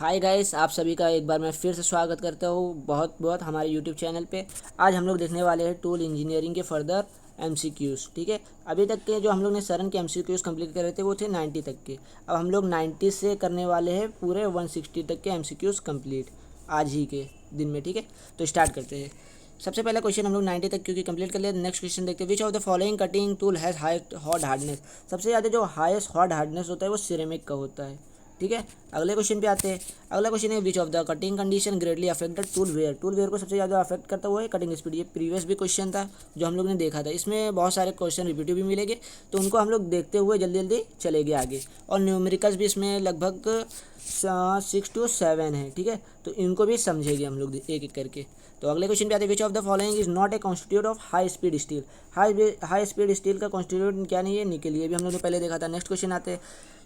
Hi guys, आप सभी का एक बार मैं फिर से स्वागत करता हूँ बहुत बहुत हमारे यूट्यूब चैनल पे। आज हम लोग देखने वाले हैं टूल इंजीनियरिंग के फर्दर एमसीक्यूज़। ठीक है, अभी तक के जो हम लोग ने सरन के एमसीक्यूज़ कंप्लीट कर रहे थे वो थे 90 तक के। अब हम लोग 90 से करने वाले हैं पूरे 160 तक के एमसीक्यूज़ कंप्लीट आज ही के दिन में। ठीक है, तो स्टार्ट करते हैं। सबसे पहला क्वेश्चन हम लोग 90 तक क्योंकि कंप्लीट कर लिया। नेक्स्ट क्वेश्चन देखते हैं, which of the following cutting tool has highest hot hardness. सबसे ज़्यादा जो हाईएस्ट हॉट हार्डनेस होता है वो सिरेमिक का होता है। ठीक है, अगले क्वेश्चन पे आते हैं। अगला क्वेश्चन है, which of the cutting condition greatly affected tool wear. Tool wear को सबसे ज़्यादा अफेक्ट करता हुआ है कटिंग स्पीड। ये प्रीवियस भी क्वेश्चन था जो हम लोग ने देखा था। इसमें बहुत सारे क्वेश्चन रिपीटिव भी मिलेंगे, तो उनको हम लोग देखते हुए जल्दी जल्दी चलेंगे आगे। और न्यूमेरिकल्स भी इसमें लगभग 6 to 7 है। ठीक है, तो इनको भी समझेंगे हम लोग एक एक करके। तो अगले क्वेश्चन पे आते हैं, which of the following is not a constitute of high speed steel. High speed steel का कॉन्स्टिट्यूट क्या नहीं है, निकल। ये भी हम लोग ने पहले देखा था। नेक्स्ट क्वेश्चन आते हैं,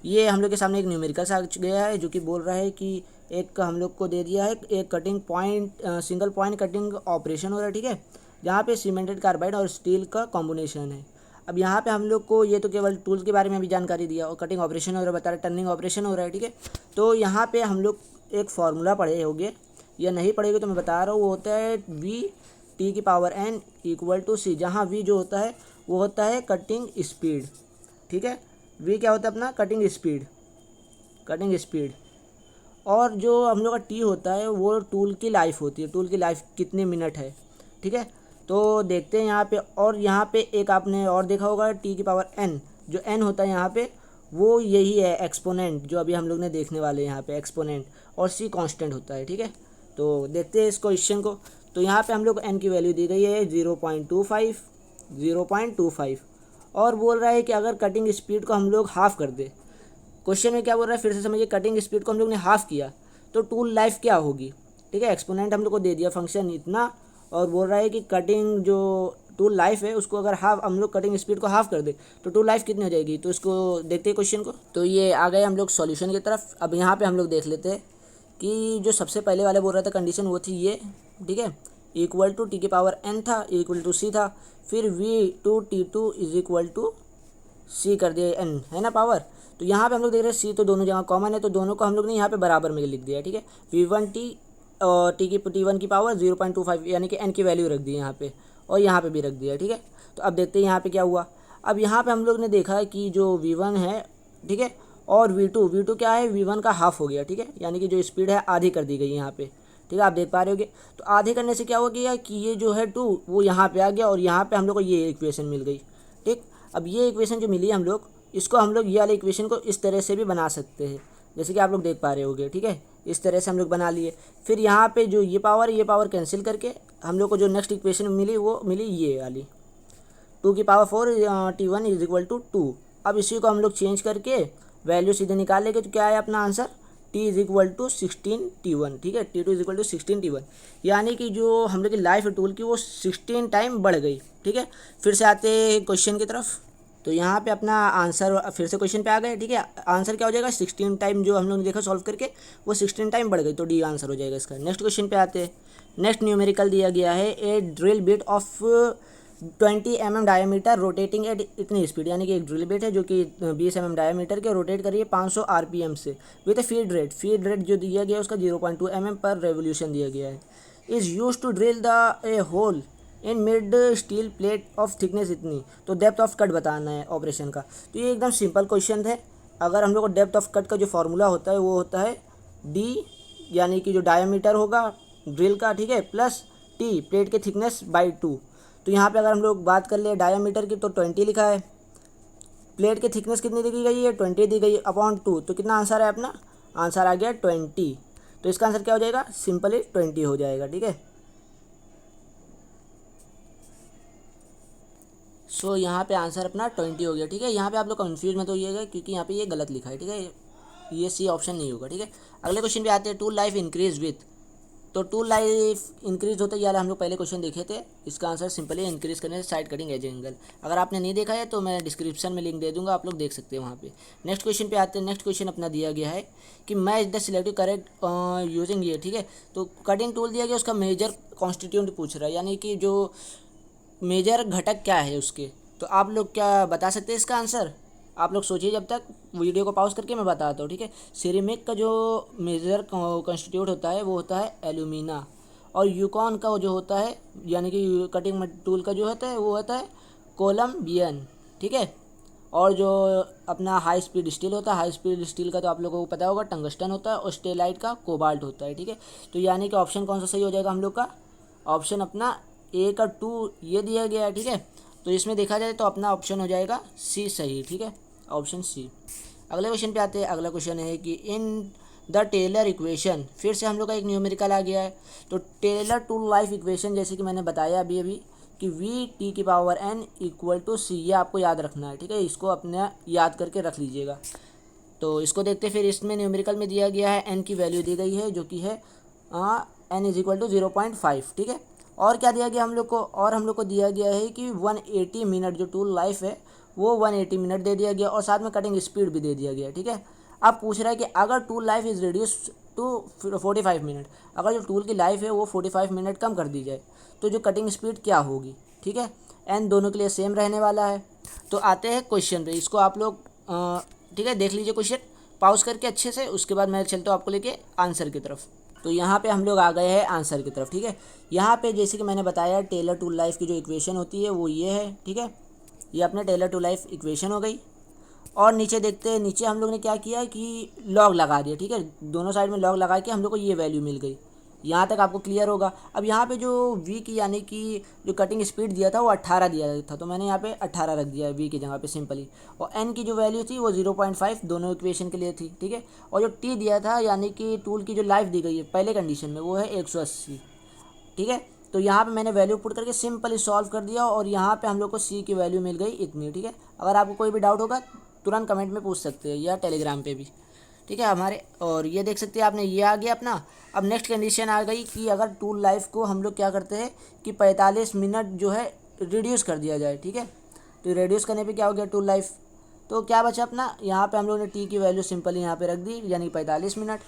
ये हम लोग के सामने एक न्यूमेरिकल्स आ गया है जो कि बोल रहा है कि एक हम लोग को दे दिया है एक cutting point, single point cutting operation हो रहा है। ठीक है, जहाँ पे सीमेंटेड कार्बाइड और स्टील का कॉम्बिनेशन है। अब यहाँ पे हम लोग को ये तो केवल टूल्स के बारे में भी जानकारी दिया और कटिंग ऑपरेशन हो रहा है, बता रहे टर्निंग ऑपरेशन हो रहा है। ठीक है, तो यहाँ पे हम लोग एक फार्मूला पढ़े होंगे या नहीं पढ़ेंगे तो मैं बता रहा हूँ, वो होता है V(T⁴n = C, जहाँ V जो होता है वो होता है कटिंग स्पीड। ठीक है, V क्या होता है अपना कटिंग स्पीड। और जो हम लोग का टी होता है वो टूल की लाइफ होती है, टूल की लाइफ कितने मिनट है। ठीक है, तो देखते हैं यहाँ पे। और यहाँ पे एक आपने और देखा होगा T⁴n, जो n होता है यहाँ पे वो यही है एक्सपोनेंट, जो अभी हम लोग ने देखने वाले हैं यहाँ पे एक्सपोनेंट। और C कांस्टेंट होता है। ठीक है, तो देखते हैं इस क्वेश्चन को। तो यहाँ पे हम लोग n की वैल्यू दी गई है 0.25 और बोल रहा है कि अगर कटिंग स्पीड को हम लोग हाफ कर दे। क्वेश्चन में क्या बोल रहा है फिर से समझिए, कटिंग स्पीड को हम लोग ने हाफ किया तो टूल लाइफ क्या होगी। ठीक है, एक्सपोनेंट हम लोग को दे दिया फंक्शन इतना, और बोल रहा है कि कटिंग जो टूल लाइफ है उसको अगर हाफ हम लोग कटिंग स्पीड को हाफ कर दे तो टूल लाइफ कितनी हो जाएगी। तो इसको देखते हैं क्वेश्चन को। तो ये आ गए हम लोग सॉल्यूशन की तरफ। अब यहाँ पे हम लोग देख लेते हैं कि जो सबसे पहले वाले बोल रहा था कंडीशन वो थी ये। ठीक है, इक्वल टू T⁴n था, इक्वल टू C था, फिर V2T2 = C कर दिया, n है ना पावर। तो यहाँ पे हम लोग देख रहे हैं C तो दोनों जगह कॉमन है, तो दोनों को हम लोग ने यहाँ पे बराबर में लिख दिया। ठीक है, V1T और T1 की पावर 0.25 यानी कि n की वैल्यू रख दी यहाँ पे, और यहाँ पे भी रख दिया। ठीक है, तो अब देखते हैं यहाँ पे क्या हुआ। अब यहाँ पे हम लोग ने देखा है कि जो V1 है, ठीक है, और V2 क्या है, V1 का हाफ हो गया। ठीक है, यानी कि जो स्पीड है आधी कर दी गई यहाँ पे। ठीक है, आप देख पा रहे होगे। तो आधे करने से क्या हो गया कि ये जो है 2 वो यहाँ पे आ गया और यहाँ पे हम लोग को ये इक्वेशन मिल गई। ठीक, अब ये इक्वेशन जो मिली हम लोग, इसको हम लोग ये वाले इक्वेशन को इस तरह से भी बना सकते हैं, जैसे कि आप लोग देख पा रहे होगे। ठीक है, इस तरह से हम लोग बना लिए। फिर यहाँ पे जो ये पावर कैंसिल करके हम लोग को जो नेक्स्ट इक्वेशन मिली वो मिली ये वाली 2⁴ T1 = 2। अब इसी को हम लोग चेंज करके वैल्यू सीधे निकाल लेंगे तो क्या है अपना आंसर, T = 16 T1। ठीक है, T2 = 16 T1, यानी कि जो हम लोग की लाइफ है टूल की वो 16 टाइम बढ़ गई। ठीक है, फिर से आते हैं क्वेश्चन की तरफ। तो यहाँ पे अपना आंसर फिर से क्वेश्चन पे आ गए। ठीक है, आंसर क्या हो जाएगा 16 टाइम, जो हम लोग ने देखा सॉल्व करके वो 16 टाइम बढ़ गई, तो डी आंसर हो जाएगा इसका। नेक्स्ट क्वेश्चन पे आते हैं। नेक्स्ट न्यूमेरिकल दिया गया है, a drill bit of 20 mm diameter rotating at इतनी स्पीड, यानी कि एक ड्रिल बिट है जो कि 20 mm डायमीटर के रोटेट करिए 500 RPM से विद फीड रेट जो दिया गया है उसका 0.2 mm पर रेवोल्यूशन दिया गया है। Is use to drill the a hole in mid steel plate of thickness इतनी, तो डेप्थ ऑफ कट बताना है ऑपरेशन का। तो ये एकदम सिंपल क्वेश्चन है। अगर हम लोग को डेप्थ ऑफ कट का जो फार्मूला होता है वो होता है D, यानी कि जो डायमीटर होगा ड्रिल का, ठीक है, प्लस T प्लेट के थिकनेस बाई 2। तो यहाँ पे अगर हम लोग बात कर ले डायमीटर की तो 20 लिखा है, प्लेट की थिकनेस कितनी दी गई है 20 दी गई अपॉन 2, तो कितना आंसर है अपना, आंसर आ गया 20। तो इसका आंसर क्या हो जाएगा, सिंपली 20 हो जाएगा। ठीक है, सो यहाँ पे आंसर अपना 20 हो गया। ठीक है, यहाँ पे आप लोग कंफ्यूज मत होइएगा क्योंकि यहाँ पे ये गलत लिखा है। ठीक है, ये सी ऑप्शन नहीं होगा। ठीक है, अगले क्वेश्चन पे आते हैं, टूल लाइफ इंक्रीज विथ। तो टूल लाइफ इंक्रीज होता है यार, हम लोग पहले क्वेश्चन देखे थे। इसका आंसर सिंपली इंक्रीज करने से साइड कटिंग एज एंगल। अगर आपने नहीं देखा है तो मैं डिस्क्रिप्शन में लिंक दे दूंगा, आप लोग देख सकते हैं वहाँ पे। नेक्स्ट क्वेश्चन पे आते हैं। नेक्स्ट क्वेश्चन अपना दिया गया है कि match the selective correct using ये। ठीक है, तो कटिंग टूल दिया गया, उसका मेजर कॉन्स्टिट्यूंट पूछ रहा है, यानी कि जो मेजर घटक क्या है उसके। तो आप लोग क्या बता सकते हैं इसका आंसर, आप लोग सोचिए जब तक, वीडियो को पॉज करके मैं बताता हूँ, ठीक है। सिरेमिक का जो मेजर कंस्टिट्यूट होता है वो होता है एल्यूमिना, और यूकॉन का जो होता है यानी कि कटिंग टूल का जो होता है वो होता है कोलम्बियन, ठीक है। और जो अपना हाई स्पीड स्टील होता है, हाई स्पीड स्टील का तो आप लोगों को पता होगा टंगस्टन होता है, और स्टेलाइट का कोबाल्ट होता है, ठीक है। तो यानी कि ऑप्शन कौन सा सही हो जाएगा हम लोग का, ऑप्शन अपना ए का 2 ये दिया गया है, ठीक है। तो इसमें देखा जाए तो अपना ऑप्शन हो जाएगा सी सही, ठीक है, ऑप्शन सी। अगले क्वेश्चन पे आते हैं। अगला क्वेश्चन है कि इन द टेलर इक्वेशन, फिर से हम लोग का एक न्यूमेरिकल आ गया है। तो टेलर टू लाइफ इक्वेशन जैसे कि मैंने बताया अभी अभी कि वी टी की पावर एन इक्वल टू सी, ये आपको याद रखना है, ठीक है। इसको अपने याद करके रख लीजिएगा। तो इसको देखते फिर, इसमें न्यूमेरिकल में दिया गया है एन की वैल्यू दी गई है जो कि है एन इज इक्वल टू 0.5, ठीक है। और क्या दिया गया हम लोग को, और हम लोग को दिया गया है कि 180 मिनट जो टूल लाइफ है वो 180 मिनट दे दिया गया, और साथ में कटिंग स्पीड भी दे दिया गया, ठीक है। अब पूछ रहा है कि अगर tool life is reduce to 45 minute, अगर जो टूल की लाइफ है वो 45 मिनट कम कर दी जाए तो जो कटिंग स्पीड क्या होगी, ठीक है। एन दोनों के लिए सेम रहने वाला है। तो आते हैं क्वेश्चन पे, इसको आप लोग ठीक है देख लीजिए क्वेश्चन पॉज करके अच्छे से, उसके बाद मैं चलता हूँ आपको लेके आंसर की तरफ। तो यहाँ पे हम लोग आ गए हैं आंसर की तरफ, ठीक है। यहाँ पे जैसे कि मैंने बताया टेलर टू लाइफ की जो इक्वेशन होती है वो ये है, ठीक है। ये अपने टेलर टू लाइफ इक्वेशन हो गई। और नीचे देखते हैं, नीचे हम लोग ने क्या किया कि लॉग लगा दिया, ठीक है। दोनों साइड में लॉग लगा के हम लोग को ये वैल्यू मिल गई। यहाँ तक आपको क्लियर होगा। अब यहाँ पे जो वी की यानी कि जो कटिंग स्पीड दिया था वो 18 दिया था, तो मैंने यहाँ पे 18 रख दिया वी की जगह पे सिंपली। और एन की जो वैल्यू थी वो 0.5 दोनों इक्वेशन के लिए थी, ठीक है। और जो टी दिया था यानी कि टूल की जो लाइफ दी गई है पहले कंडीशन में वो है 180, ठीक है। तो यहाँ पे मैंने वैल्यू पुट करके सिंपली सॉल्व कर दिया, और यहाँ पे हम लोग को सी की वैल्यू मिल गई इतनी, ठीक है। अगर आपको कोई भी डाउट होगा तुरंत कमेंट में पूछ सकते हैं या टेलीग्राम पे भी, ठीक है हमारे। और ये देख सकते हैं आपने, ये आ गया अपना। अब नेक्स्ट कंडीशन आ गई कि अगर टूल लाइफ को हम लोग क्या करते हैं कि 45 मिनट जो है रिड्यूस कर दिया जाए, ठीक है। तो रिड्यूस करने पे क्या हो गया टूल लाइफ, तो क्या बचा अपना, यहाँ पे हम लोग ने टी की वैल्यू सिंपली यहाँ पे रख दी यानी 45 मिनट,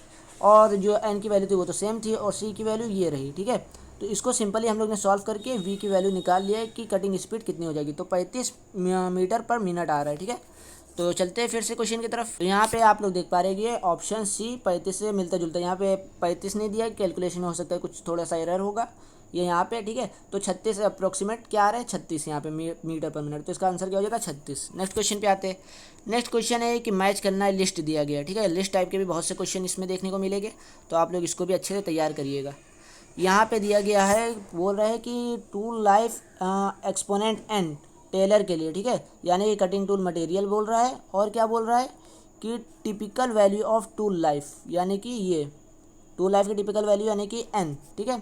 और जो एन की वैल्यू थी वो तो सेम थी, और सी की वैल्यू ये रही, ठीक है। तो इसको सिंपली हम लोग ने सॉल्व करके वी की वैल्यू निकाल लिया है कि कटिंग स्पीड कितनी हो जाएगी, तो 35 मीटर पर मिनट आ रहा है, ठीक है। तो चलते हैं फिर से क्वेश्चन की तरफ। तो यहाँ पे आप लोग देख पा रहे हैं ये ऑप्शन सी 35 से मिलता जुलता है। यहाँ पे 35 नहीं दिया, कैलकुलेशन हो सकता है कुछ थोड़ा सा एरर होगा ये यहाँ पे, ठीक है। तो 36 अप्रोक्सीमेट क्या आ रहा है 36 यहाँ पे मीटर पर मिनट, तो इसका आंसर क्या हो जाएगा 36। नेक्स्ट क्वेश्चन पे आते हैं। नेक्स्ट क्वेश्चन है कि मैच करना है, लिस्ट दिया गया है, ठीक है। लिस्ट टाइप के भी बहुत से क्वेश्चन इसमें देखने को मिलेंगे, तो आप लोग इसको भी अच्छे से तैयार करिएगा। यहाँ पे दिया गया है, बोल रहा है कि tool life exponent n Taylor के लिए, ठीक है। यानी कि कटिंग टूल मटेरियल बोल रहा है, और क्या बोल रहा है कि typical value of tool life, यानी कि ये टूल लाइफ की टिपिकल वैल्यू यानी कि एन, ठीक है।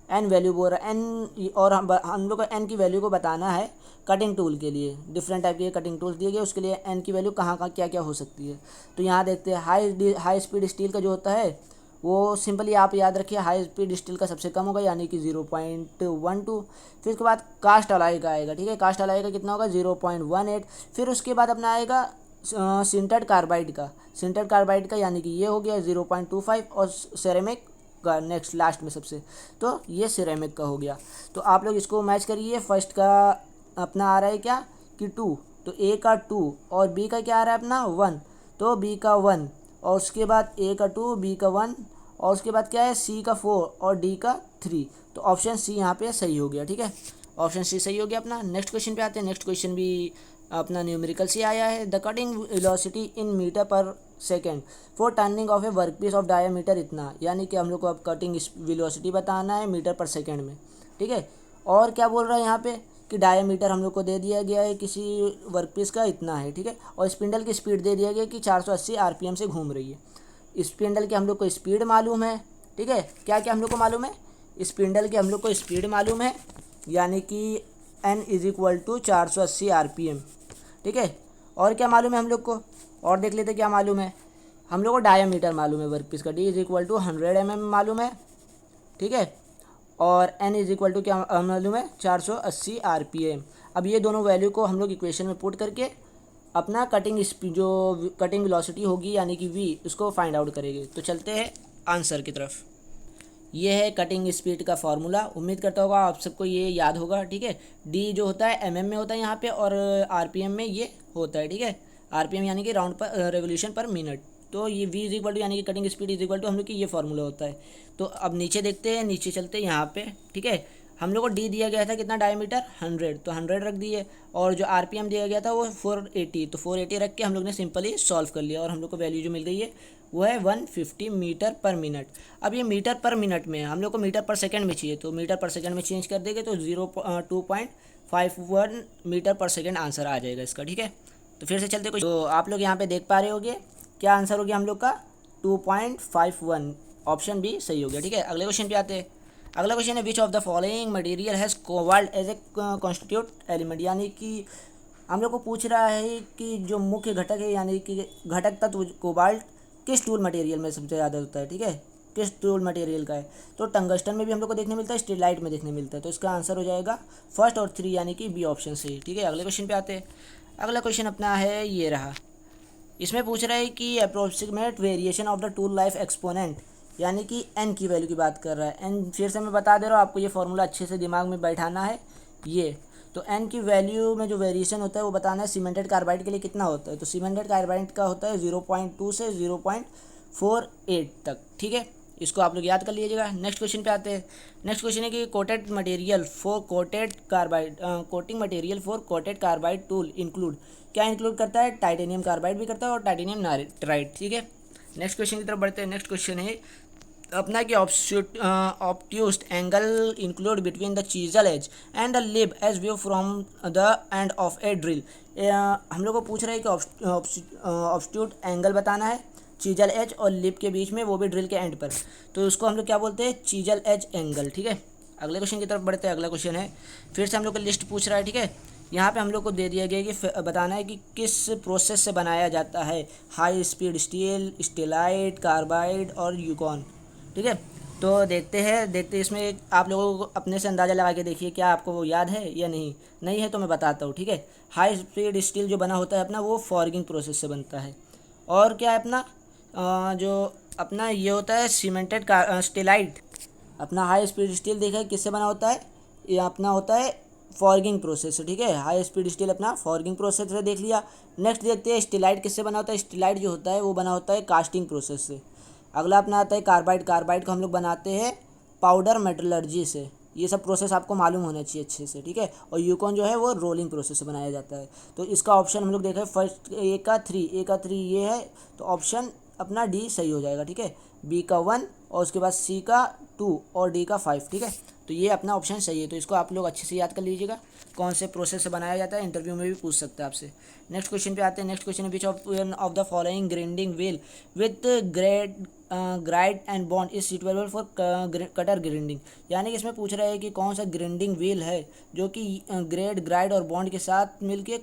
एन वैल्यू बोल रहा है एन, और हम लोग को एन की वैल्यू को बताना है कटिंग टूल के लिए। डिफरेंट टाइप के कटिंग टूल्स दिए गए, उसके लिए एन की वैल्यू कहाँ क्या क्या हो सकती है। तो यहाँ देखते हैं हाई स्पीड स्टील का जो होता है वो सिंपली आप याद रखिए हाई स्पीड स्टील का सबसे कम होगा यानी कि 0.12। फिर उसके बाद कास्ट अलाई का आएगा, ठीक है। कास्ट अलाई का कितना होगा 0.18। फिर उसके बाद अपना आएगा सिंटर्ड कार्बाइड का, सिंटर्ड कार्बाइड का यानी कि ये हो गया 0.25, और सेरेमिक का नेक्स्ट लास्ट में सबसे, तो ये सिरेमिक का हो गया। तो आप लोग इसको मैच करिए। फर्स्ट का अपना आ रहा है क्या कि 2, तो ए का 2 और बी का क्या आ रहा है अपना 1, तो बी का 1, और उसके बाद ए का 2 बी का 1, और उसके बाद क्या है सी का 4 और डी का 3। तो ऑप्शन सी यहाँ पे सही हो गया, ठीक है। ऑप्शन सी सही हो गया अपना। नेक्स्ट क्वेश्चन पे आते हैं। नेक्स्ट क्वेश्चन भी अपना न्यूमेरिकल से आया है। The cutting velocity in metre पर second for turning of a workpiece of diameter इतना, यानी कि हम लोग को अब कटिंग वेलोसिटी बताना है मीटर पर सेकेंड में, ठीक है। और क्या बोल रहा है यहाँ पे कि डायमीटर हम लोग को दे दिया गया है किसी वर्कपीस का इतना है, ठीक है। और स्पिंडल की स्पीड दे दिया गया कि 480 आरपीएम से घूम रही है। स्पिंडल की हम लोग को स्पीड मालूम है, ठीक है। क्या क्या हम लोग को मालूम है, स्पिंडल की हम लोग को स्पीड मालूम है यानी कि n is equal to 480 RPM, ठीक है। और क्या मालूम है हम लोग को, और देख लेते क्या मालूम है। हम लोग को डायमीटर मालूम है वर्कपीस का, d is equal to 100 mm मालूम है, ठीक है। और n इज इक्वल टू क्या मालूम है 480 आरपीएम। अब ये दोनों वैल्यू को हम लोग इक्वेशन में पुट करके अपना कटिंग स्पीड जो कटिंग वेलोसिटी होगी यानी कि v उसको फाइंड आउट करेंगे। तो चलते हैं आंसर की तरफ। ये है कटिंग स्पीड का फार्मूला, उम्मीद करता होगा आप सबको ये याद होगा, ठीक है। d जो होता है mm में होता है यहाँ पे, और rpm में ये होता है, ठीक है। RPM यानी कि राउंड पर रेवोल्यूशन पर मिनट। तो ये V इज इक्वल टू यानी कि cutting speed is equal to हम लोग की ये फार्मूला होता है। तो अब नीचे देखते हैं, नीचे चलते हैं यहाँ पे, ठीक है। हम लोग को D दिया गया था कितना, डायमीटर 100, तो 100 रख दिए, और जो RPM दिया गया था वो 480, तो 480 रख के हम लोग ने सिंपली सॉल्व कर लिया, और हम लोग को वैल्यू जो मिल गई है वो है 150 मीटर पर मिनट। अब ये मीटर पर मिनट में हम लोग को मीटर पर सेकंड में चाहिए, तो मीटर पर सेकंड में चेंज कर देंगे तो 2.51 मीटर पर सेकंड आंसर आ जाएगा इसका, ठीक है। तो फिर से चलते कुछ, तो आप लोग यहाँ पे देख पा रहे होगे क्या आंसर हो गया हम लोग का 2.51, ऑप्शन बी सही हो गया, ठीक है। अगले क्वेश्चन पे आते हैं। अगला क्वेश्चन है which of the following material has cobalt as a constituent element, यानी कि हम लोग को पूछ रहा है कि जो मुख्य घटक है यानी कि घटक तत्व कोबाल्ट किस टूल मटेरियल में सबसे ज़्यादा होता है, ठीक है, किस टूल मटेरियल का है। तो टंगस्टन में भी हम लोग को देखने मिलता है, स्टेलाइट में देखने मिलता है, तो इसका आंसर हो जाएगा फर्स्ट और 3 यानी कि बी ऑप्शन सही, ठीक है। अगले क्वेश्चन पे आते हैं। अगला क्वेश्चन अपना है ये रहा, इसमें पूछ रहा है कि approximate variation of the tool life exponent, यानी कि एन की वैल्यू की बात कर रहा है। एन फिर से मैं बता दे रहा हूँ आपको, ये फॉर्मूला अच्छे से दिमाग में बैठाना है। ये तो एन की वैल्यू में जो वेरिएशन होता है वो बताना है सीमेंटेड कार्बाइड के लिए कितना होता है। तो सीमेंटेड कार्बाइड का होता है 0.2 से 0.48 तक, ठीक है। इसको आप लोग याद कर लीजिएगा। नेक्स्ट क्वेश्चन पे आते हैं। नेक्स्ट क्वेश्चन है कि coated material for coated carbide, coating material for coated carbide tool include, क्या इंक्लूड करता है, टाइटेनियम कार्बाइड भी करता है और टाइटेनियम नाइट्राइड, ठीक है। नेक्स्ट क्वेश्चन की तरफ बढ़ते हैं। नेक्स्ट क्वेश्चन है अपना कि obtused angle include between the chisel edge and the lip edge view from the end of a drill. हम लोग को पूछ रहे हैं कि ऑब्ट्यूस्ड एंगल बताना है चीजल एज और लिप के बीच में, वो भी ड्रिल के एंड पर, तो उसको हम लोग क्या बोलते हैं, चीजल एज एंगल, ठीक है। अगले क्वेश्चन की तरफ बढ़ते हैं। अगला क्वेश्चन है फिर से हम लोग का लिस्ट पूछ रहा है, ठीक है। यहाँ पे हम लोग को दे दिया गया कि बताना है कि किस प्रोसेस से बनाया जाता है high speed steel, stellite, carbide और यूकॉन, ठीक है। तो देखते इसमें आप लोगों को अपने से अंदाज़ा लगा के देखिए क्या आपको वो याद है या नहीं है तो मैं बताता हूँ, ठीक है। हाई स्पीड स्टील जो बना होता है अपना वो फॉर्गिंग प्रोसेस से बनता है, और क्या है अपना जो अपना ये होता है सीमेंटेड स्टेलाइट, अपना हाई स्पीड स्टील देखा है किससे बना होता है, ये अपना होता है फॉर्गिंग प्रोसेस से, ठीक है। हाई स्पीड स्टील अपना फॉर्गिंग प्रोसेस से देख लिया। नेक्स्ट देखते हैं स्टेलाइट किससे बना होता है। स्टेलाइट जो होता है वो बना होता है कास्टिंग प्रोसेस से। अगला अपना आता है कार्बाइड। कार्बाइड को हम लोग बनाते हैं पाउडर मेटलर्जी से। ये सब प्रोसेस आपको मालूम होना चाहिए अच्छे से, ठीक है। और यूकॉन जो है वो रोलिंग प्रोसेस से बनाया जाता है। तो इसका ऑप्शन हम लोग देखा है फर्स्ट ए का 3 ये है, तो ऑप्शन अपना डी सही हो जाएगा, ठीक है। बी का 1 और उसके बाद सी का 2 और डी का 5, ठीक है। तो ये अपना ऑप्शन सही है। तो इसको आप लोग अच्छे से याद कर लीजिएगा कौन से प्रोसेस से बनाया जाता है, इंटरव्यू में भी पूछ सकता है आपसे। नेक्स्ट क्वेश्चन पे आते हैं। नेक्स्ट क्वेश्चन है which of the following grinding wheel with grid and bond is suitable for cutter grinding, यानी कि इसमें पूछ रहा है कि कौन सा ग्राइंडिंग व्हील है जो कि ग्राइड और बॉन्ड के साथ मिलके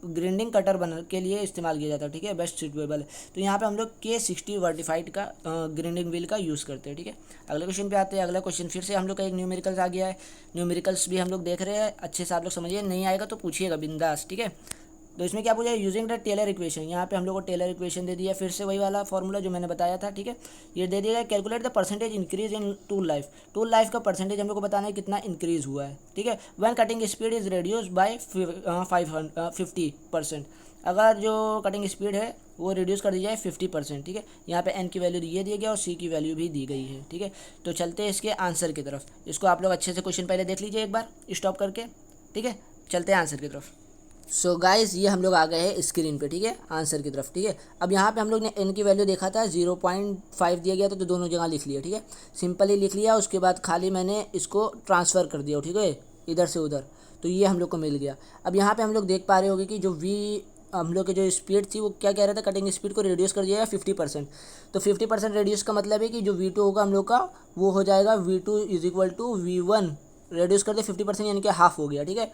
ग्राइंडिंग कटर बना के लिए इस्तेमाल किया जाता है, ठीक है, बेस्ट सुटेबल है। तो यहाँ पे हम लोग K60 वर्टिफाइड का ग्राइंडिंग व्हील का यूज़ करते हैं, ठीक है। अगले क्वेश्चन पे आते हैं। अगला क्वेश्चन फिर से हम लोग का एक न्यूमेरिकल्स आ गया है। न्यूमेरिकल्स भी हम लोग देख रहे हैं, अच्छे से आप लोग समझिए, नहीं आएगा तो पूछिएगा बिंदास, ठीक है। तो इसमें क्या पूछा है, यूजिंग द टेलर इक्वेशन, यहाँ पे हम लोग को टेलर इक्वेशन दे दिया, फिर से वही वाला फॉर्मूला जो मैंने बताया था, ठीक है। ये दे दिया है calculate the percentage increase in tool life. Tool life का परसेंटेज हम लोग को बताना है कितना इंक्रीज हुआ है, ठीक है। When cutting speed is reduce by 50%, अगर जो कटिंग स्पीड है वो रिड्यूस कर दी जाए 50%, ठीक है। यहाँ पे एन की वैल्यू ये दिया गया और सी की वैल्यू भी दी गई है, ठीक है। तो चलते हैं इसके आंसर की तरफ। इसको आप लोग अच्छे से क्वेश्चन पहले देख लीजिए एक बार स्टॉप करके, ठीक है। चलते हैं आंसर की तरफ। सो गाइस ये हम लोग आ गए हैं स्क्रीन पे, ठीक है, आंसर की तरफ, ठीक है। अब यहाँ पे हम लोग ने एन की वैल्यू देखा था 0.5 दिया गया था, तो दोनों जगह लिख लिया, ठीक है, सिंपली लिख लिया। उसके बाद खाली मैंने इसको ट्रांसफ़र कर दिया, ठीक है, इधर से उधर, तो ये हम लोग को मिल गया। अब यहाँ पे हम लोग देख पा रहे होंगे कि जो वी हम लोग की जो स्पीड थी वो क्या कह रहा था, कटिंग स्पीड को रिड्यूस कर दिया 50%। तो 50% रिड्यूस का मतलब है कि जो V2 होगा हम लोग का वो हो जाएगा V2 is equal to V1 reduce कर दे 50%, यानी कि हाफ हो गया, ठीक है,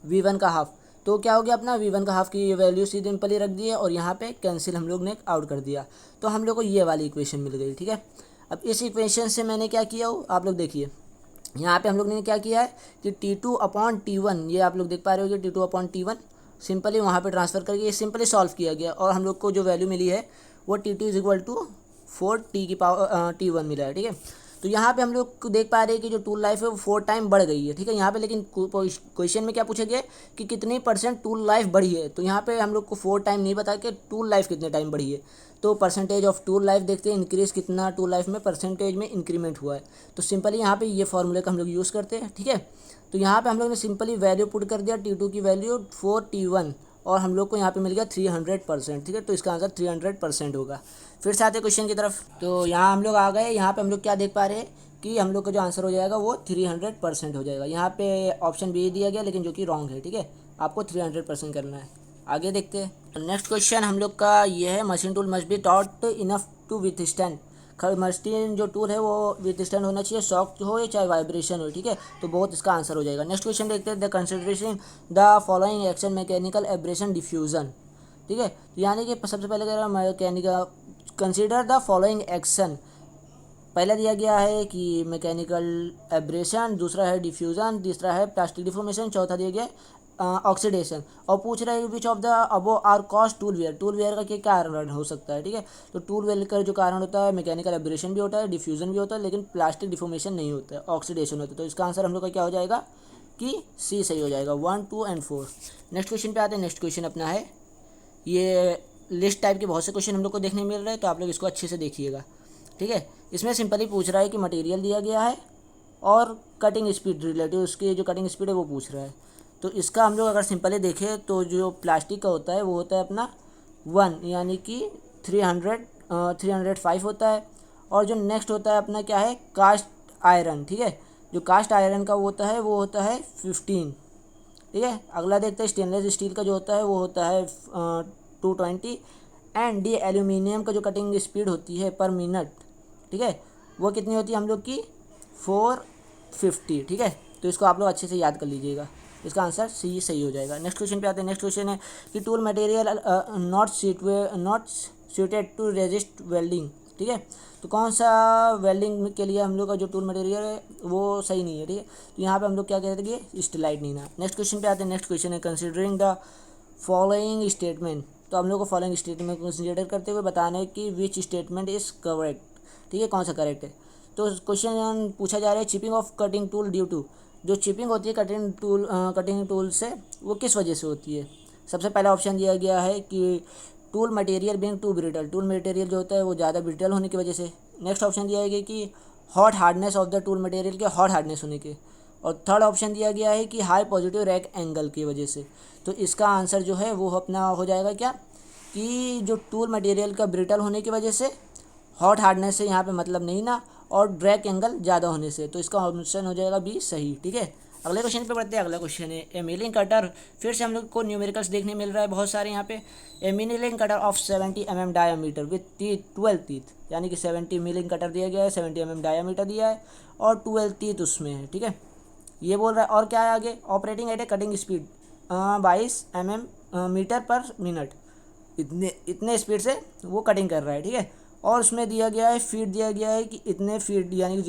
V1 का हाफ। तो क्या हो गया अपना V1 का हाफ की वैल्यू सीधे सिंपली रख दी है और यहाँ पे कैंसिल हम लोग ने आउट कर दिया, तो हम लोग को ये वाली इक्वेशन मिल गई, ठीक है। अब इस इक्वेशन से मैंने क्या किया हो आप लोग देखिए, यहाँ पे हम लोग ने क्या किया है कि T2/T1, ये आप लोग देख पा रहे हो कि T2/T1 सिंपली वहाँ पे ट्रांसफ़र करके ये सिंपली सॉल्व किया गया और हम लोग को जो वैल्यू मिली है वो T2 is equal to 4 T की पावर T1 मिला है, ठीक है। तो यहाँ पे हम लोग देख पा रहे हैं कि जो टूल लाइफ है वो 4 टाइम बढ़ गई है, ठीक है। यहाँ पे लेकिन क्वेश्चन में क्या पूछा गया कि कितनी % टूल लाइफ बढ़ी है, तो यहाँ पे हम लोग को 4 टाइम नहीं बता कि टूल लाइफ कितने टाइम बढ़ी है। तो परसेंटेज ऑफ टूल लाइफ देखते हैं, इंक्रीज कितना टूल लाइफ में परसेंटेज में इंक्रीमेंट हुआ है। तो सिंपली यहाँ पे ये फॉर्मूले का हम लोग यूज़ करते हैं, ठीक है। तो यहाँ पे हम लोग ने सिंपली वैल्यू पुट कर दिया T2 की वैल्यू 4 T1 और हम लोग को यहाँ पे मिल गया 300%, ठीक है। तो इसका आंसर 300% होगा। फिर से आते क्वेश्चन की तरफ। तो यहाँ हम लोग आ गए, यहाँ पे हम लोग क्या देख पा रहे हैं कि हम लोग का जो आंसर हो जाएगा वो 300% हो जाएगा। यहाँ पे ऑप्शन बी दिया गया लेकिन जो कि रॉन्ग है, ठीक है। आपको 300% करना है। आगे देखते हैं। नेक्स्ट क्वेश्चन हम लोग का ये है, machine tool must be taught enough to withstand. Machine जो टूल है वो विथस्टैंड होना चाहिए, शॉक हो या चाहे वाइब्रेशन हो, ठीक है। तो बहुत इसका आंसर हो जाएगा। नेक्स्ट क्वेश्चन देखते हैं, the consideration the following action mechanical abrasion diffusion, ठीक है। यानी कि सबसे पहले कह रहा है mechanical, consider the following action. पहला दिया गया है कि मैकेनिकल एब्रेशन, दूसरा है डिफ्यूज़न, तीसरा है प्लास्टिक डिफॉर्मेशन, चौथा दिया गया ऑक्सीडेशन। और पूछ रहा है which of the above are cause tool wear. Tool wear का क्या कारण हो सकता है, ठीक है। तो टूल वेयर का जो कारण होता है मैकेनिकल एब्रेशन भी होता है, डिफ्यूज़न भी होता है, लेकिन प्लास्टिक डिफॉर्मेशन नहीं होता है, ऑक्सीडेशन होता है। तो इसका आंसर हम लोग का क्या हो जाएगा कि सी सही हो जाएगा, 1, 2 एंड 4। नेक्स्ट क्वेश्चन पे आते हैं। नेक्स्ट क्वेश्चन अपना है, ये लिस्ट टाइप के बहुत से क्वेश्चन हम लोग को देखने मिल रहे हैं, तो आप लोग इसको अच्छे से देखिएगा, ठीक है। इसमें सिंपली पूछ रहा है कि मटेरियल दिया गया है और कटिंग स्पीड रिलेटिव, उसकी जो कटिंग स्पीड है वो पूछ रहा है। तो इसका हम लोग अगर सिंपली देखें तो जो प्लास्टिक का होता है वो होता है अपना 1, यानी कि 305 होता है। और जो नेक्स्ट होता है अपना क्या है, कास्ट आयरन, ठीक है। जो कास्ट आयरन का होता है वो होता है 15, ठीक है। अगला देखते हैं, स्टेनलेस स्टील का जो होता है वो होता है 220। एंड डी एल्यूमिनियम का जो कटिंग स्पीड होती है पर मिनट, ठीक है, वो कितनी होती है हम लोग की 450, ठीक है। तो इसको आप लोग अच्छे से याद कर लीजिएगा, इसका आंसर सी सही हो जाएगा। नेक्स्ट क्वेश्चन पे आते हैं। नेक्स्ट क्वेश्चन है कि tool material not suited to resist welding, ठीक है। तो कौन सा वेल्डिंग के लिए हम लोग का जो टूल मटेरियल है वो सही नहीं है, ठीक है। तो यहाँ पे हम लोग क्या कहते हैं कि स्टेलाइट नहीं ना। नेक्स्ट क्वेश्चन पे आते हैं। नेक्स्ट क्वेश्चन है, कंसिडरिंग द फॉलोइंग स्टेटमेंट। तो हम लोग को फॉलोइंग स्टेटमेंट को कंसिडर करते हुए बताना है कि विच स्टेटमेंट इज़ करेक्ट, ठीक है, कौन सा करेक्ट है। तो क्वेश्चन पूछा जा रहा है, chipping of cutting tool due to. जो चिपिंग होती है कटिंग टूल से वो किस वजह से होती है। सबसे पहला ऑप्शन दिया गया है कि tool material being too brittle, tool material जो होता है वो ज़्यादा ब्रिटल होने की वजह से। नेक्स्ट ऑप्शन दिया गया कि hot hardness of the tool material के हॉट हार्डनेस होने के। और थर्ड ऑप्शन दिया गया है कि हाई पॉजिटिव रैक एंगल की वजह से। तो इसका आंसर जो है वो अपना हो जाएगा क्या कि जो टूल मटेरियल का ब्रिटल होने की वजह से, हॉट हार्डनेस से यहाँ पे मतलब नहीं ना, और ड्रैग एंगल ज़्यादा होने से। तो इसका ऑप्शन हो जाएगा बी सही, ठीक है। अगले क्वेश्चन पे बढ़ते हैं। अगला क्वेश्चन है, ए मिलिंग कटर। फिर से हम लोग को न्यूमेरिकल्स देखने मिल रहा है बहुत सारे यहाँ पे। A milling cutter of 70 mm diameter with 12 teeth, यानी कि 70 मिलिंग कटर दिया गया है, 70 mm डायामीटर दिया है और 12 टीथ उसमें है, ठीक है। ये बोल रहा है और क्या है आगे, operating at a cutting speed 22 metre per minute. इतने स्पीड से वो कटिंग कर रहा है, ठीक है। और उसमें दिया गया है फीड, दिया गया है कि इतने फीड, यानी कि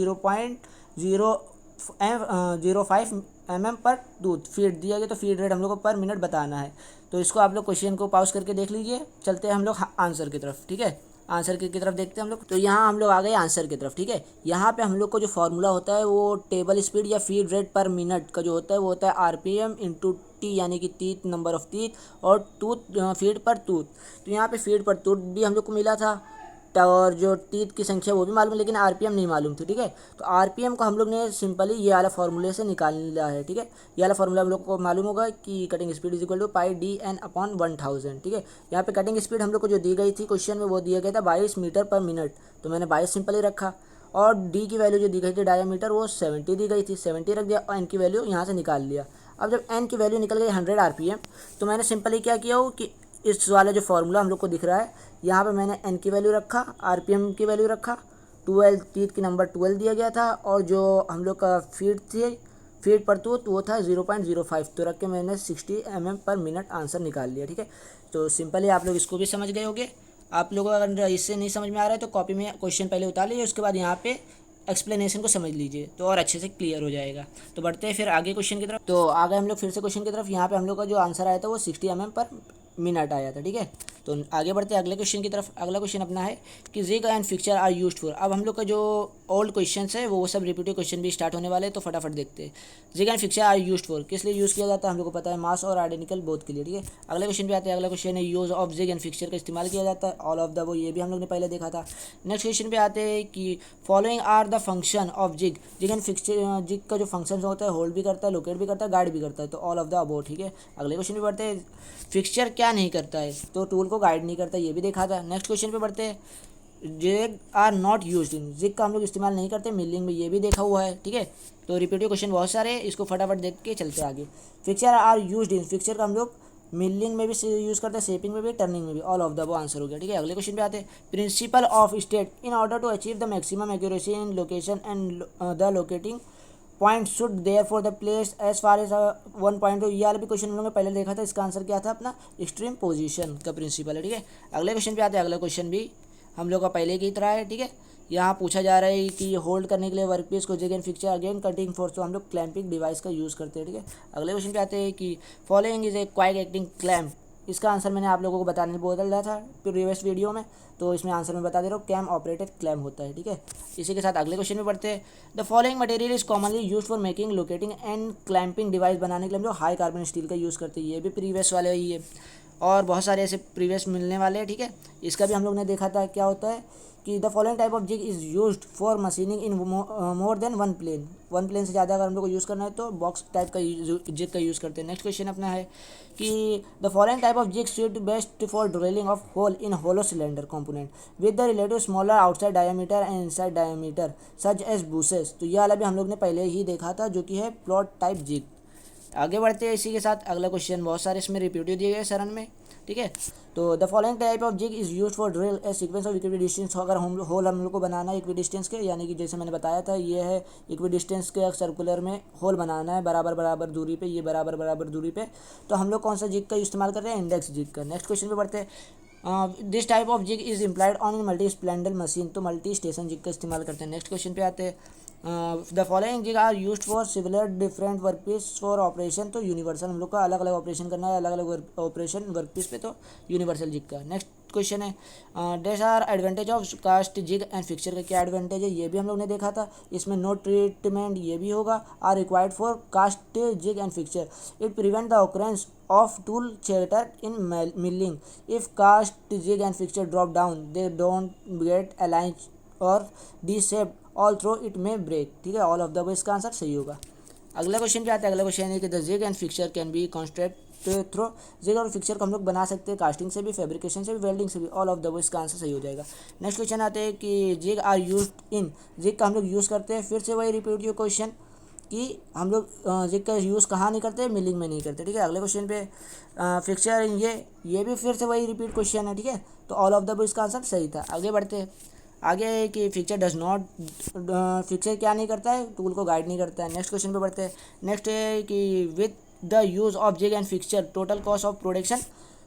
0.05 mm पर टूथ फीड दिया गया। तो फीड रेट हम लोग को पर मिनट बताना है। तो इसको आप लोग क्वेश्चन को पॉज करके देख लीजिए। चलते हैं हम लोग आंसर की तरफ, ठीक है। आंसर की तरफ देखते हैं हम लोग। तो यहाँ हम लोग आ गए आंसर की तरफ, ठीक है। यहाँ पे हम लोग को जो फार्मूला होता है वो टेबल स्पीड या फीड रेट पर मिनट का जो होता है वो होता है RPM इंटू टी, यानी कि टीथ, नंबर ऑफ टीथ, और टूथ फीड पर टूथ। तो यहाँ पे फीड पर टूथ भी हम लोग को मिला था और जो टीथ की संख्या वो भी मालूम है, लेकिन RPM नहीं मालूम थी, ठीक है। तो RPM को हम लोग ने सिंपली ये वाला फार्मूले से निकाल लिया है, ठीक है। ये वाला फार्मूला हम लोग को मालूम होगा कि cutting speed is equal to pi DN upon 1000, ठीक है। यहाँ पे कटिंग स्पीड हम लोग को जो दी गई थी क्वेश्चन में वो दिया गया था 22 मीटर पर मिनट, तो मैंने 22 सिंपली रखा। और डी की वैल्यू जो दी गई थी डायामीटर वो 70 दी गई थी, 70 रख दिया और एन की वैल्यू यहाँ से निकाल लिया। अब जब एन की वैल्यू निकल गई 100 RPM, तो मैंने सिंपली क्या किया हो कि इस वाला जो फार्मूला हम लोग को दिख रहा है यहाँ पे मैंने एन की वैल्यू रखा, RPM की वैल्यू रखा, 12 टीथ की नंबर 12 दिया गया था, और जो हम लोग का फीड थी, फीड पर टूथ वो था 0.05, तो रख के मैंने 60 mm पर मिनट आंसर निकाल लिया, ठीक है। तो सिंपली आप लोग इसको भी समझ गए होंगे। आप लोगों को अगर इससे नहीं समझ में आ रहा है तो कॉपी में क्वेश्चन पहले उतार लीजिए, उसके बाद यहाँ पे एक्सप्लेनेशन को समझ लीजिए तो और अच्छे से क्लियर हो जाएगा। तो बढ़ते हैं फिर आगे क्वेश्चन की तरफ। तो आगे हम लोग फिर से क्वेश्चन की तरफ। यहाँ पे हम लोग का जो आंसर आया था वो 60 mm पर मिनट आया था, ठीक है। तो आगे बढ़ते हैं अगले क्वेश्चन की तरफ। अगला क्वेश्चन अपना है कि jig and fixer are used for. अब हम लोग का जो ओल्ड क्वेश्चन है वो सब रिपीटेड क्वेश्चन भी स्टार्ट होने वाले हैं, तो फटाफट देखते हैं। Jig and fixer are used for किस लिए यूज़ किया जाता है हम लोग को पता है, मास और आइडेंटिकल बोथ के लिए, ठीक है। अगले क्वेश्चन पे आते हैं। अगला क्वेश्चन है use of jig and fixer का इस्तेमाल किया जाता है ऑल ऑफ द वो, ये भी हम लोग ने पहले देखा था। नेक्स्ट क्वेश्चन पे आते हैं कि following are the function of jig. Jig and fixer, jig का जो फंक्शन होता है होल्ड भी करता है, लोकेट भी करता है, गाइड भी करता है, तो ऑल ऑफ द अबोव, ठीक है। अगले क्वेश्चन पे बढ़ते हैं। फिक्सचर क्या नहीं करता है, तो टूल को गाइड नहीं करता, ये भी देखा था। नेक्स्ट क्वेश्चन पे बढ़ते हैं। Jig are not used in, jig का हम लोग इस्तेमाल नहीं करते मिलिंग में, ये भी देखा हुआ है, ठीक है। तो रिपीटेड क्वेश्चन बहुत सारे हैं, इसको फटाफट देख के चलते हैं आगे। Fixture are used in, fixture का हम लोग मिलिंग में भी यूज़ करते हैं, शेपिंग में भी, टर्निंग में भी, ऑल ऑफ द वो आंसर हो गया, ठीक है। अगले क्वेश्चन पे आते हैं। Principle of state in order to achieve the maximum accuracy in location and the locating point should there for the place as far as 1.2, ये वाला भी क्वेश्चन हम लोगों ने पहले देखा था। इसका आंसर क्या था अपना, एक्सट्रीम पोजीशन का प्रिंसिपल है, ठीक है। अगले क्वेश्चन पे आते हैं। अगला क्वेश्चन भी हम लोग का पहले की तरह है, ठीक है। यहाँ पूछा जा रहा है कि होल्ड करने के लिए वर्कपीस को jig and fixture again cutting force, तो हम लोग क्लैंपिंग डिवाइस का यूज़ करते हैं, ठीक है। अगले क्वेश्चन पे आते हैं कि following is a quick acting clamp. इसका आंसर मैंने आप लोगों को बताने बोल रहा था प्रीवियस वीडियो में, तो इसमें आंसर मैं बता दे रहा हूँ, कैम ऑपरेटेड क्लैम्प होता है, ठीक है। इसी के साथ अगले क्वेश्चन में बढ़ते हैं। The following material is commonly use for making locating and clamping device बनाने के लिए हम लोग हाई कार्बन स्टील का यूज़ करते हैं, ये भी प्रीवियस वाले ही है, और बहुत सारे ऐसे प्रीवियस मिलने वाले हैं, ठीक है। इसका भी हम लोग ने देखा था क्या होता है कि the following type of jig is used for machining in more than one plane. One plane से ज़्यादा अगर हम लोग को यूज़ करना है तो बॉक्स टाइप का जिग का यूज़ करते हैं। नेक्स्ट क्वेश्चन अपना है कि the following type of jig suit best for drilling of hole in hollow cylinder component with the relative smaller outside diameter and inside diameter such as bushes, तो यह वाला भी हम लोग ने पहले ही देखा था, जो कि है प्लॉट टाइप जिग। आगे बढ़ते हैं इसी के साथ। अगला क्वेश्चन बहुत सारे इसमें रिपीटिव दिए गए सरन में, ठीक है। तो the following type of jig is use for drill a sequence of equidistance. अगर हम होल हम लोग को बनाना है इक्वी डिस्टेंस के, यानी कि जैसे मैंने बताया था ये है इक्वी डिस्टेंस के सर्कुलर में होल बनाना है बराबर बराबर दूरी पे, ये बराबर बराबर दूरी पे, तो हम लोग कौन सा जिग का इस्तेमाल कर रहे हैं, इंडेक्स जिग का। नेक्स्ट क्वेश्चन पे बढ़ते हैं। This type of jig is implied on multi splendour machine, तो मल्टी स्टेशन जिग का इस्तेमाल करते हैं। नेक्स्ट क्वेश्चन पे आते हैं। The following jig are used for similar different workpiece for operation, तो यूनिवर्सल हम लोग का अलग अलग ऑपरेशन करना है, अलग अलग ऑपरेशन वर्कपीस पे, तो यूनिवर्सल जिग का। नेक्स्ट क्वेश्चन है these are advantage of cast jig and fixture का क्या एडवांटेज है, ये भी हम लोग ने देखा था। इसमें नो ट्रीटमेंट ये भी होगा, are required for cast jig and fixture, it prevent the occurrence of tool chatter in milling, if cast jig and fixture drop down they don't get align और deshape all through it में break, ठीक है। All of the इसका answer सही होगा। अगला question क्या आता है। अगला क्वेश्चन है कि the jig and fixture can be construct through, jig और फिक्सचर को हम लोग बना सकते हैं कास्टिंग से भी, फैब्रिकेशन से भी, वेल्डिंग से भी, ऑल ऑफ द इसका आंसर सही हो जाएगा। नेक्स्ट क्वेश्चन आते हैं कि jig are used in, jig का हम लोग यूज़ करते हैं, फिर से वही रिपीट क्वेश्चन कि हम लोग जिग का यूज़ कहाँ नहीं करते, मिलिंग में नहीं करते, ठीक है। अगले क्वेश्चन पे फिक्सचर ये भी फिर से वही रिपीट क्वेश्चन है, ठीक है। तो ऑल ऑफ द इसका आंसर सही था। आगे बढ़ते हैं। आगे कि फिक्सचर डज नॉट, फिक्सचर क्या नहीं करता है, टूल को गाइड नहीं करता है। नेक्स्ट क्वेश्चन पे बढ़ते हैं। नेक्स्ट है कि with the use of jig and fixture total cost of production,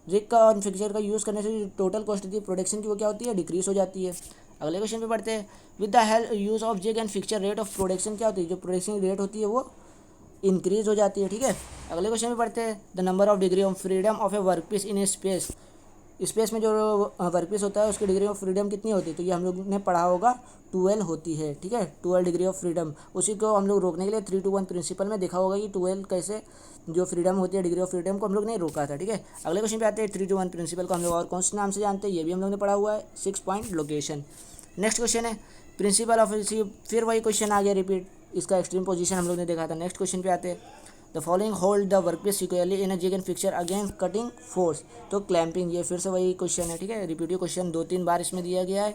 jig का और फिक्सचर का यूज़ करने से टोटल कॉस्ट होती है प्रोडक्शन की, वो क्या होती है, डिक्रीज हो जाती है। अगले क्वेश्चन पे बढ़ते हैं। With the help use of jig and fixture rate of production क्या होती है, जो प्रोडक्शन रेट होती है वो इंक्रीज हो जाती है, ठीक है। अगले क्वेश्चन पे बढ़ते हैं। The number of degree of freedom of A workpiece in A space, space में जो वर्कपीस होता है उसकी डिग्री ऑफ फ्रीडम कितनी होती है, तो ये हम लोग ने पढ़ा होगा 12 होती है, ठीक है। 12 डिग्री ऑफ फ्रीडम, उसी को हम लोग रोकने के लिए 3-to-1 प्रिंसिपल में देखा होगा कि 12 कैसे जो फ्रीडम होती है, डिग्री ऑफ फ्रीडम को हम लोग ने रोका था, ठीक है। अगले क्वेश्चन पे आते हैं। 3-to-1 प्रिंसिपल को हम लोग और कौन से नाम से जानते हैं, ये भी हम लोग ने पढ़ा हुआ है, 6 पॉइंट लोकेशन। नेक्स्ट क्वेश्चन है प्रिंसिपल ऑफ, फिर वही क्वेश्चन आ गया रिपीट, इसका एक्सट्रीम पोजीशन हम लोग ने देखा था। नेक्स्ट क्वेश्चन पे आते हैं। The following hold the workpiece securely in a jig and fixture against cutting force, तो क्लैंपिंग, ये फिर से वही क्वेश्चन है, ठीक है। रिपीटिव क्वेश्चन 2-3 बार इसमें दिया गया है,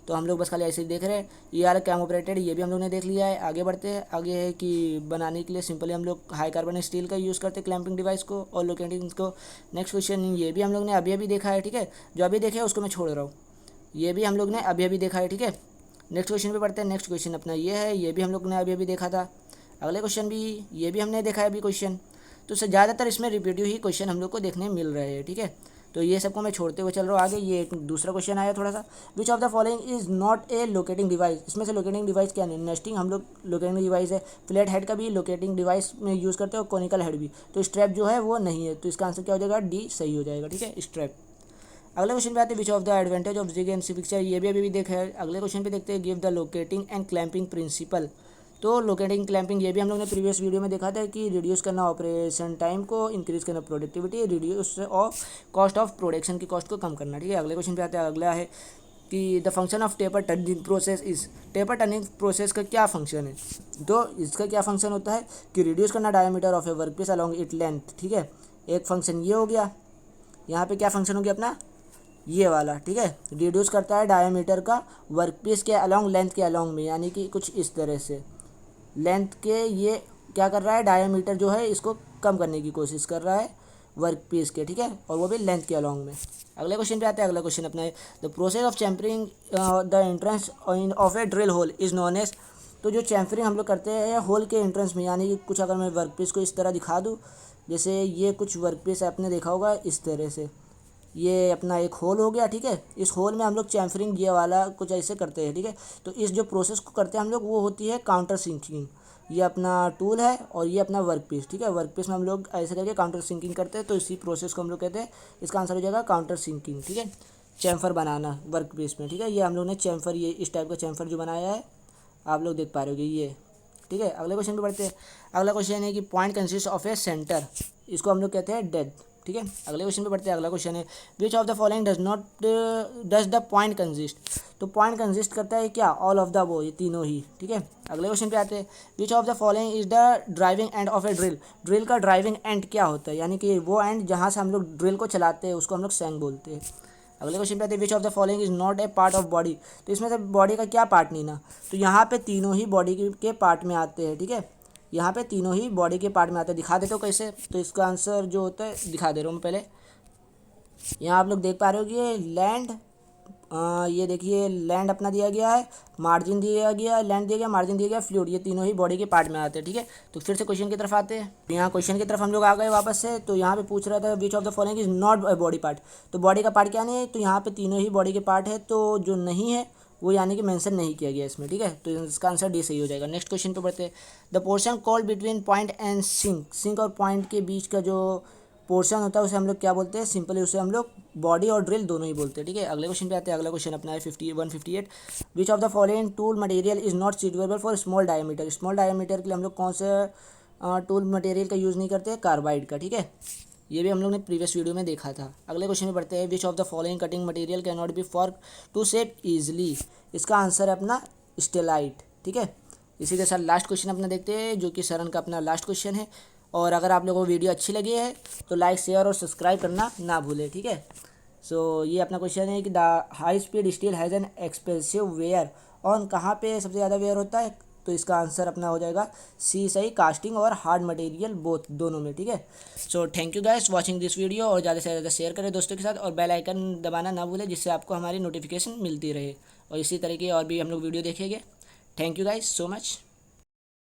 तो हम लोग बस खाली ऐसे ही देख रहे हैं। ये आर कैम ऑपरेटेड, ये भी हम लोग ने देख लिया है। आगे बढ़ते हैं। आगे है कि बनाने के लिए सिंपली हम लोग हाई कार्बन स्टील का यूज़ करते हैं क्लैंपिंग डिवाइस को और लोकेटिंग को। नेक्स्ट क्वेश्चन ये भी हम लोग ने अभी अभी देखा है, ठीक है। जो अभी देखे उसको मैं छोड़ रहा हूँ, ये भी हम लोग ने अभी अभी देखा है, ठीक है। नेक्स्ट क्वेश्चन पे पढ़ते हैं। नेक्स्ट क्वेश्चन अपना ये है, ये भी हम लोग ने अभी अभी देखा था। अगले क्वेश्चन भी ये भी हमने देखा है अभी क्वेश्चन, तो ज़्यादातर इसमें रिपीटिव ही क्वेश्चन हम लोग को देखने मिल रहे हैं, ठीक है। तो ये सबको मैं छोड़ते हुए चल रहा हूँ आगे। ये एक दूसरा क्वेश्चन आया थोड़ा सा, विच of the following is not a locating device, इसमें से लोकेटिंग डिवाइस क्या नहीं, नेस्टिंग हम लोग लोकेटिंग डिवाइस है, फ्लैट हेड का भी लोकेटिंग डिवाइस में यूज़ करते हैं और कॉनिकल हेड भी, तो स्ट्रैप जो है वो नहीं है, तो इसका आंसर क्या हो जाएगा, डी सही हो जाएगा, ठीक है, स्ट्रैप। अगले क्वेश्चन पे आते हैं which of the advantage of jig and fixture, ये भी अभी भी देखा है। अगले क्वेश्चन पे देखते हैं give the locating and clamping principle. तो लोकेटिंग क्लैंपिंग ये भी हम लोग ने प्रीवियस वीडियो में देखा था कि रिड्यूस करना ऑपरेशन टाइम को, इंक्रीज करना productivity, reduce of cost of production की कॉस्ट को कम करना, ठीक है। अगले क्वेश्चन पे आते हैं, अगला है कि the function of taper turning process is, taper turning process का क्या फंक्शन है। तो इसका क्या फंक्शन होता है कि रिड्यूस करना diameter of a workpiece along it length, ठीक है। एक फंक्शन ये हो गया, यहाँ पे क्या फंक्शन हो गया अपना ये वाला, ठीक है। रिड्यूस करता है डायमीटर का वर्क पीस के अलॉन्ग, लेंथ के अलॉन्ग में, यानी कि कुछ इस तरह से लेंथ के ये क्या कर रहा है, डायमीटर जो है इसको कम करने की कोशिश कर रहा है वर्क पीस के, ठीक है, और वो भी लेंथ के अलॉन्ग में। अगले क्वेश्चन पे आते हैं, अगला क्वेश्चन अपना है the process of chamfering the entrance of a drill hole is known as. तो जो चैम्फरिंग हम लोग करते हैं होल के एंट्रेंस में, यानी कि कुछ अगर मैं वर्क पीस को इस तरह दिखा दूँ, जैसे ये कुछ वर्क पीस आपने देखा होगा इस तरह से, ये अपना एक होल हो गया, ठीक है। इस होल में हम लोग चैम्फरिंग ये वाला कुछ ऐसे करते हैं, ठीक है। तो इस जो प्रोसेस को करते हैं हम लोग वो होती है काउंटर सिंकिंग। ये अपना टूल है और ये अपना वर्क पीस, ठीक है। वर्क पीस में हम लोग ऐसे करके काउंटर सिंकिंग करते हैं, तो इसी प्रोसेस को हम लोग कहते हैं, इसका आंसर हो जाएगा काउंटर सिंकिंग, ठीक है। चैम्फर बनाना वर्क पीस में, ठीक है। ये हम लोग ने चैम्फर, ये इस टाइप का चैम्फर जो बनाया है आप लोग देख पा रहे होगे ये, ठीक है। अगले क्वेश्चन पे बढ़ते हैं। अगला क्वेश्चन है कि point consist of A centre, इसको हम लोग कहते हैं डेप्थ, ठीक है। अगले क्वेश्चन पे बढ़ते हैं। अगला क्वेश्चन है which of the following does the point consist. तो पॉइंट कंसिस्ट करता है क्या, ऑल ऑफ द वो, ये तीनों ही, ठीक है। अगले क्वेश्चन पे आते हैं which of the following is the driving and of a drill. Drill का ड्राइविंग एंड क्या होता है, यानी कि वो एंड जहाँ से हम लोग ड्रिल को चलाते हैं उसको हम लोग सैंग बोलते हैं। अगले क्वेश्चन पे आते हैं which of the following is not a part of body. तो इसमें से बॉडी का क्या पार्ट नहीं ना, तो यहाँ पे तीनों ही बॉडी के पार्ट में आते हैं, ठीक है। यहाँ पे तीनों ही बॉडी के पार्ट में आते हैं, दिखा देते हो कैसे। तो इसका आंसर जो होता है दिखा दे रहा हूँ मैं पहले। यहाँ आप लोग देख पा रहे हो कि ये लैंड, ये देखिए लैंड अपना दिया गया है, मार्जिन दिया गया, लैंड दिया गया, मार्जिन दिया गया, फ्लूइड, ये तीनों ही बॉडी के पार्ट में आते हैं, ठीक है। तो फिर से क्वेश्चन की तरफ आते हैं। तो यहाँ क्वेश्चन की तरफ हम लोग आ गए वापस से। तो यहाँ पे पूछ रहा था विच of the following is not a body part. तो बॉडी का पार्ट क्या नहीं है, तो यहाँ पे तीनों ही बॉडी के पार्ट है, तो जो नहीं है वो यानी कि मेंशन नहीं किया गया इसमें, ठीक है। तो इसका आंसर डी सही हो जाएगा। नेक्स्ट क्वेश्चन पे बढ़ते हैं। The portion called between point and sink, sink और पॉइंट के बीच का जो पोर्शन होता है उसे हम लोग क्या बोलते हैं, सिंपली उसे हम लोग बॉडी और ड्रिल दोनों ही बोलते हैं, ठीक है। अगले क्वेश्चन पे आते हैं। अगला क्वेश्चन अपना है 158 विच of the following tool material is not suitable for small diameter. Small diameter के लिए हम लोग कौन से टूल मटेरियल का यूज़ नहीं करते, कार्बाइड का, ठीक है। ये भी हम लोग ने प्रीवियस वीडियो में देखा था। अगले क्वेश्चन में बढ़ते हैं which of the following cutting material can not be fork to shape easily. इसका आंसर है अपना स्टेलाइट, ठीक है। इसी के साथ लास्ट क्वेश्चन अपना देखते हैं जो कि शरण का अपना लास्ट क्वेश्चन है। और अगर आप लोगों को वीडियो अच्छी लगी है तो लाइक शेयर और सब्सक्राइब करना ना भूलें, ठीक है। सो ये अपना क्वेश्चन है कि the high speed steel has an expensive wear on, कहाँ पे सबसे ज़्यादा वेयर होता है। तो इसका आंसर अपना हो जाएगा सी सही, कास्टिंग और हार्ड मटेरियल बोथ, दोनों में, ठीक है। So thank you guys watching this video, और ज़्यादा से ज़्यादा शेयर करें दोस्तों के साथ, और बेल आइकन दबाना ना भूलें जिससे आपको हमारी नोटिफिकेशन मिलती रहे, और इसी तरह की और भी हम लोग वीडियो देखेंगे। Thank you guys so much.